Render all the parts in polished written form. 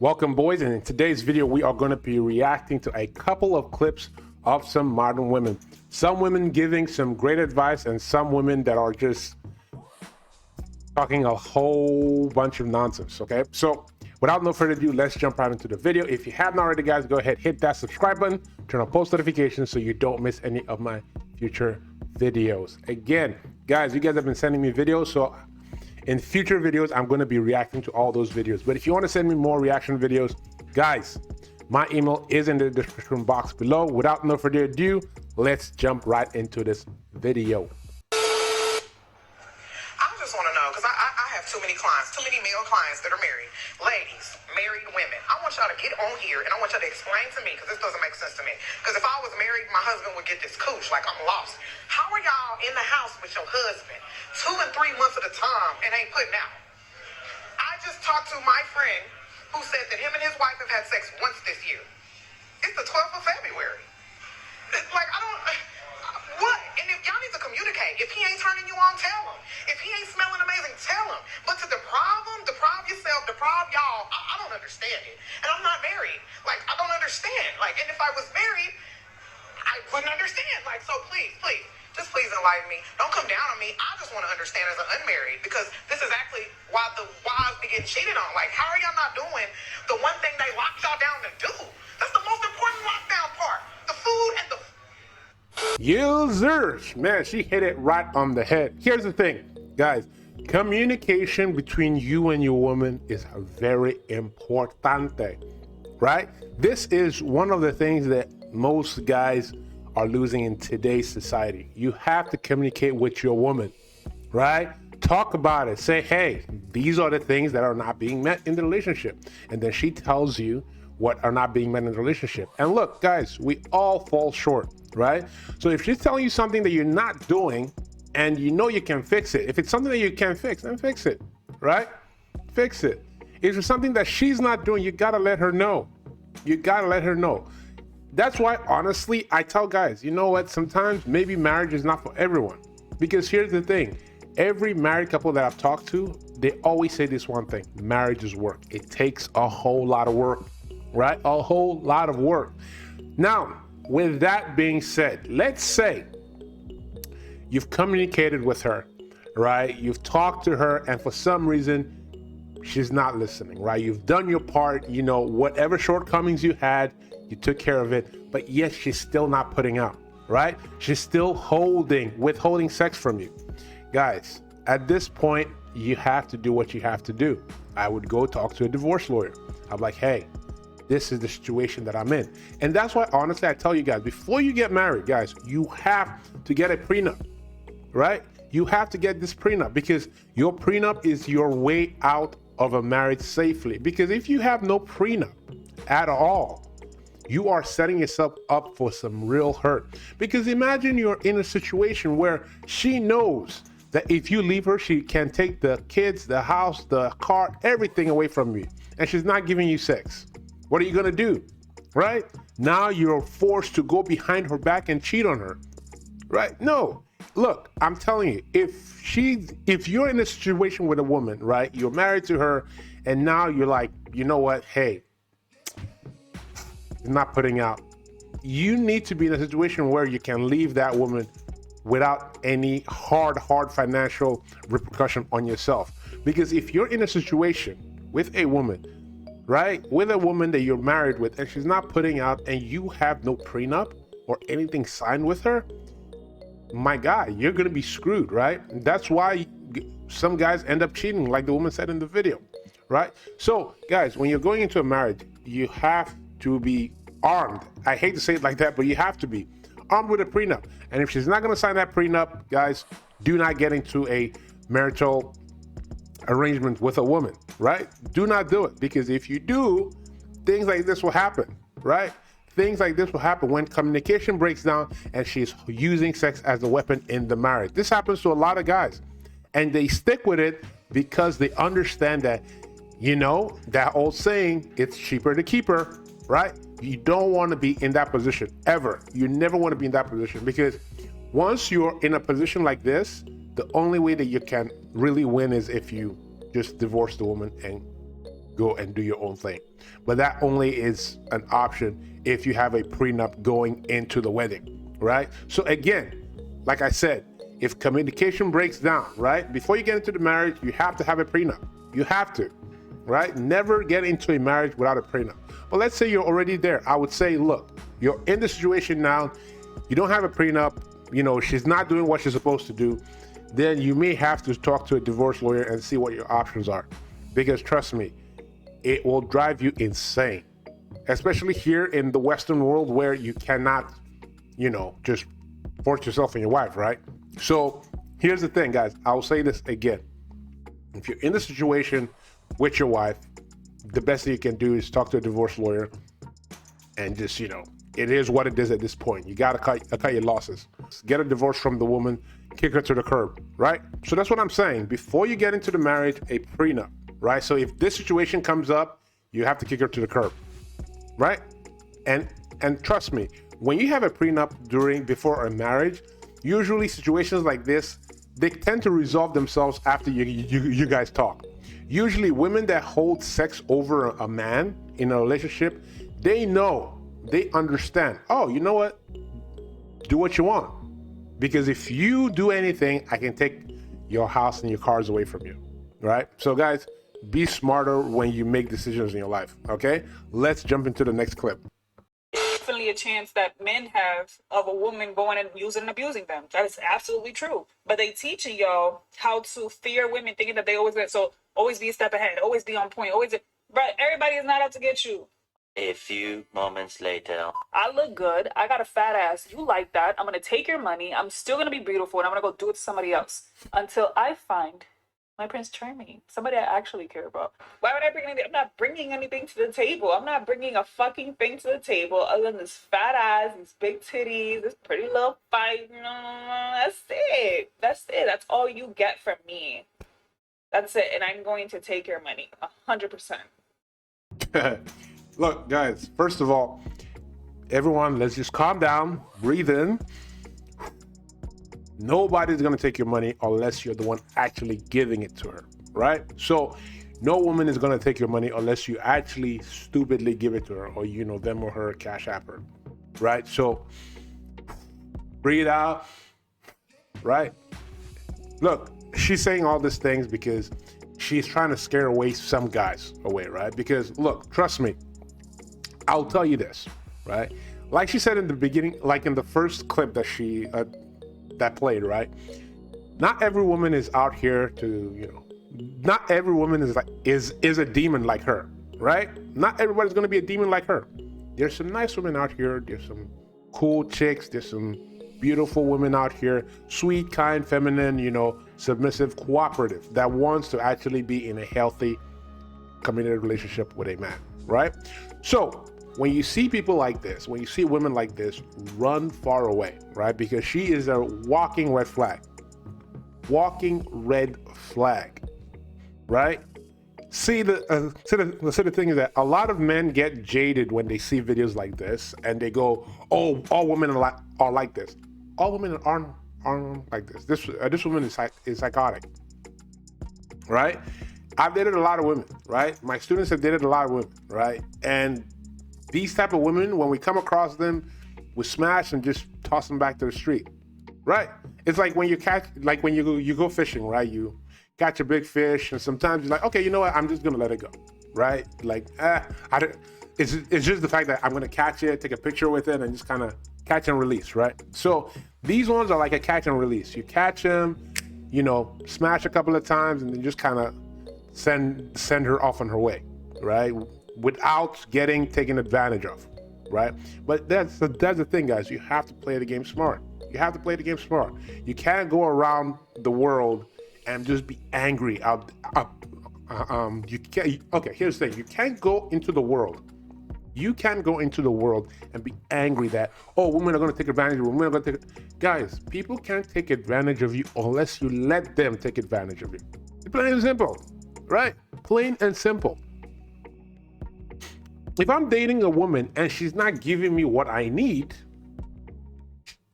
Welcome, boys, and in today's video we are going to be reacting to a couple of clips of some modern women. Some women giving some great advice and some women that are just talking a whole bunch of nonsense. Okay, so without no further ado, let's jump right into the video. If you haven't already, guys, go ahead, hit that subscribe button, turn on post notifications so you don't miss any of my future videos. Again, guys, you guys have been sending me videos, so in future videos, I'm going to be reacting to all those videos. But if you want to send me more reaction videos, guys, my email is in the description box below. Without no further ado, let's jump right into this video. I just want to know, because I have too many clients, too many male clients that are married. Ladies, married women. I want y'all to get on here and I want y'all to explain to me, because this doesn't make sense to me. Because if I was married, my husband would get this cooch, like I'm lost. How are y'all in the house with your husband 2 and 3 months at a time and ain't putting out? I just talked to my friend who said that him and his wife have had sex once this year. It's the 12th of February. It's like, I don't... What? And if y'all need to communicate. If he ain't turning you on, tell him. If he ain't smelling amazing, tell him. But to deprive yourself, deprive y'all, I don't understand it. And I'm not married. Like, I don't understand. Like, and if I was married, I wouldn't understand. Like, so please, just please enlighten me. Don't come down on me. I just want to understand as an unmarried, because this is actually why the wives be getting cheated on. Like, how are y'all not doing the one thing they locked y'all down to do? That's the most important lockdown part. The food and the... Users, man, she hit it right on the head. Here's the thing, guys. Communication between you and your woman is very important, right? This is one of the things that most guys are losing in today's society. You have to communicate with your woman, right? Talk about it. Say, hey, these are the things that are not being met in the relationship. And then she tells you what are not being met in the relationship. And look, guys, we all fall short, right? So if she's telling you something that you're not doing and you know you can fix it, if it's something that you can fix, then fix it, right? Fix it. If it's something that she's not doing, you gotta let her know. You gotta let her know. That's why, honestly, I tell guys, you know what? Sometimes maybe marriage is not for everyone. Because here's the thing. Every married couple that I've talked to, they always say this one thing: marriage is work. It takes a whole lot of work, right? A whole lot of work. Now, with that being said, let's say you've communicated with her, right? You've talked to her, and for some reason, she's not listening, right? You've done your part, you know, whatever shortcomings you had, you took care of it, but yet she's still not putting out, right? She's still withholding sex from you. Guys, at this point, you have to do what you have to do. I would go talk to a divorce lawyer. I'm like, hey, this is the situation that I'm in. And that's why, honestly, I tell you guys, before you get married, guys, you have to get a prenup, right? You have to get this prenup, because your prenup is your way out of a marriage safely. Because if you have no prenup at all, you are setting yourself up for some real hurt. Because imagine you're in a situation where she knows that if you leave her, she can take the kids, the house, the car, everything away from you, and she's not giving you sex. What are you gonna do, right? Now you're forced to go behind her back and cheat on her, right? No, look, I'm telling you, if you're in a situation with a woman, right, you're married to her, and now you're like, you know what, hey, she's not putting out. You need to be in a situation where you can leave that woman without any hard financial repercussion on yourself. Because if you're in a situation with a woman, right, with a woman that you're married with, and she's not putting out, and you have no prenup or anything signed with her, my guy, you're gonna be screwed, right? That's why some guys end up cheating, like the woman said in the video, right? So guys, when you're going into a marriage, you have to be armed. I hate to say it like that, but you have to be armed with a prenup. And if she's not going to sign that prenup, guys, do not get into a marital arrangement with a woman, right? Do not do it, because if you do, things like this will happen, right? Things like this will happen when communication breaks down and she's using sex as a weapon in the marriage. This happens to a lot of guys, and they stick with it because they understand that, you know, that old saying, it's cheaper to keep her, right? You don't want to be in that position ever. You never want to be in that position, because once you're in a position like this, the only way that you can really win is if you just divorce the woman and go and do your own thing. But that only is an option if you have a prenup going into the wedding, right? So again, like I said, if communication breaks down, right, before you get into the marriage, you have to have a prenup. You have to, right? Never get into a marriage without a prenup. But let's say you're already there. I would say, look, you're in the situation now. You don't have a prenup. You know, she's not doing what she's supposed to do. Then you may have to talk to a divorce lawyer and see what your options are. Because trust me, it will drive you insane. Especially here in the Western world where you cannot, you know, just force yourself on your wife, right? So here's the thing, guys. I'll say this again. If you're in the situation with your wife, the best thing you can do is talk to a divorce lawyer and just, you know, it is what it is at this point. You got to cut your losses. Get a divorce from the woman, kick her to the curb, right? So that's what I'm saying. Before you get into the marriage, a prenup, right? So if this situation comes up, you have to kick her to the curb, right? And trust me, when you have a prenup before a marriage, usually situations like this, they tend to resolve themselves after you guys talk. Usually women that hold sex over a man in a relationship, they understand, oh, you know what? Do what you want. Because if you do anything, I can take your house and your cars away from you, right? So guys, be smarter when you make decisions in your life, okay? Let's jump into the next clip. Definitely a chance that men have of a woman going and using and abusing them. That is absolutely true. But they teaching y'all how to fear women, thinking that they always get, so always be a step ahead, always be on point, but everybody is not out to get you. A few moments later. I look good. I got a fat ass. You like that. I'm going to take your money. I'm still going to be beautiful, and I'm going to go do it to somebody else until I find my Prince Charming, somebody I actually care about. Why would I bring anything? I'm not bringing anything to the table. I'm not bringing a fucking thing to the table other than this fat ass, these big titties, this pretty little fight. That's it. That's it. That's all you get from me. That's it. And I'm going to take your money 100%. Look, guys, first of all, everyone, let's just calm down, breathe in. Nobody's going to take your money unless you're the one actually giving it to her, right? So no woman is going to take your money unless you actually stupidly give it to her, or, you know, them or her cash app her, right? So breathe out, right? Look, she's saying all these things because she's trying to scare away some guys away, right? Because look, trust me, I'll tell you this, right? Like she said in the beginning, like in the first clip that she that played, right? Not every woman is out here to, you know, not every woman is a demon like her, right? Not everybody's gonna be a demon like her. There's some nice women out here. There's some cool chicks. There's some beautiful women out here, sweet, kind, feminine, you know, submissive, cooperative, that wants to actually be in a healthy, committed relationship with a man, right? So when you see people like this, when you see women like this, run far away, right? Because she is a walking red flag. Walking red flag, right? See, the thing is that a lot of men get jaded when they see videos like this and they go, oh, all women are like this. All women aren't like this. This woman is psychotic, right? I've dated a lot of women, right? My students have dated a lot of women, right? And these type of women, when we come across them, we smash and just toss them back to the street, right? It's like when you go fishing, right? You catch a big fish, and sometimes you're like, okay, you know what? I'm just gonna let it go, right? Like, it's just the fact that I'm gonna catch it, take a picture with it, and just kind of catch and release, right? So these ones are like a catch and release. You catch them, you know, smash a couple of times, and then just kind of send her off on her way, right? Without getting taken advantage of, right? But that's the thing, guys. You have to play the game smart. You have to play the game smart. You can't go around the world and just be angry. You can't. Okay, here's the thing. You can't go into the world. You can't go into the world and be angry that, oh, women are going to take advantage of you. Women are going to take. Guys, people can't take advantage of you unless you let them take advantage of you. It's plain and simple, right? Plain and simple. If I'm dating a woman and she's not giving me what I need,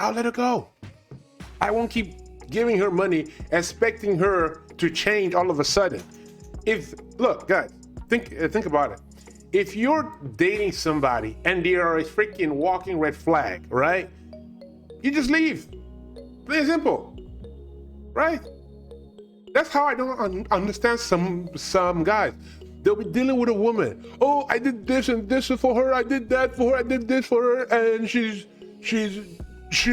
I'll let her go. I won't keep giving her money, expecting her to change all of a sudden. Look, guys, think about it. If you're dating somebody and they are a freaking walking red flag, right? You just leave. Plain and simple, right? That's how I don't understand some guys. They'll be dealing with a woman. Oh, I did this and this for her. I did that for her. I did this for her, and she's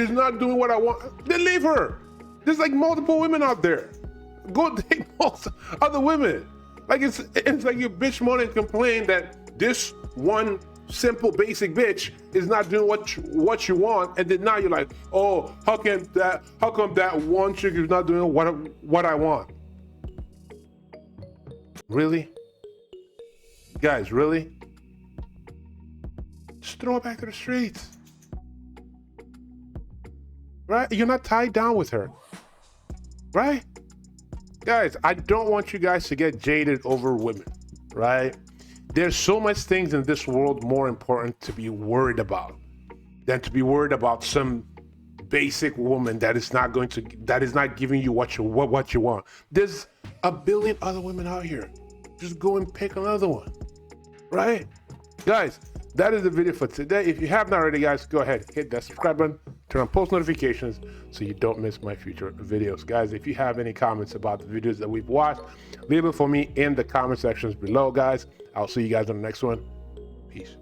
not doing what I want. Then leave her. There's like multiple women out there. Go date most other women. Like it's like you bitch moan and complain that this one simple basic bitch is not doing what you want, and then now you're like, oh, how come that one chick is not doing what I want? Really? Guys, really? Just throw her back to the streets. Right? You're not tied down with her. Right? Guys, I don't want you guys to get jaded over women, right? There's so much things in this world more important to be worried about than to be worried about some basic woman that is not giving you what you want. There's a billion other women out here. Just go and pick another one, right? Guys, that is the video for today. If you have not already, guys, go ahead, hit that subscribe button, turn on post notifications so you don't miss my future videos. Guys, if you have any comments about the videos that we've watched, leave it for me in the comment sections below, guys. I'll see you guys on the next one. Peace.